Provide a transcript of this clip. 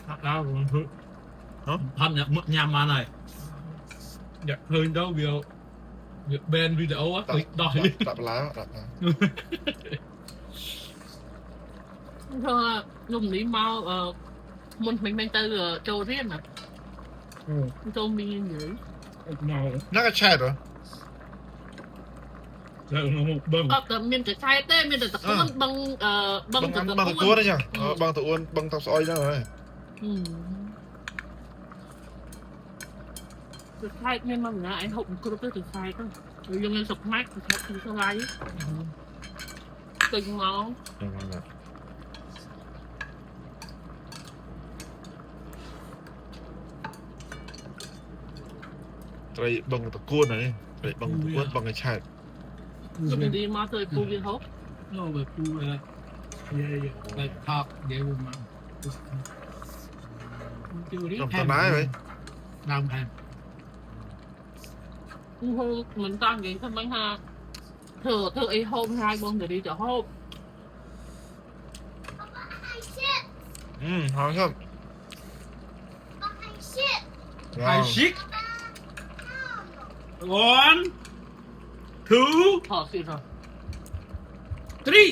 Tao còn thứ Thanh nhập mất nhằm mà này Nhật hơi đó việc bên video á đòi đập lá thôi dùng lý mau mình từ châu riêng à châu mình nhỉ nào น่าจะใช่เหรอ rồi nó một bưngแต่mìnhจะใช้เต้mìnhจะตะกุนบังบางตะกัวได้ยังบางตะอ้วนบางตะซอยได้ไหม จะใช้เนี่ยมันนะไอ้หกคือเราจะใช้ก็ยังเงินสกมัดจะใช้คือสไลด์ตึงเมาส์ ไตรบางตะกัวไหนไตรบางตะกัวบางไอ้ชาติ จะเป็นดีมาเลยปูยินเขา nó về khu về thọc vậy mà chưa biết น้ำตาไม้ไหม làm hàng เหมือนตั้งอย่างทำไมฮะเธอไอ้โฮมไฮบงเดี๋ยวดีจะโฮม หอมครับ hai shit one two พอสิเถอะ three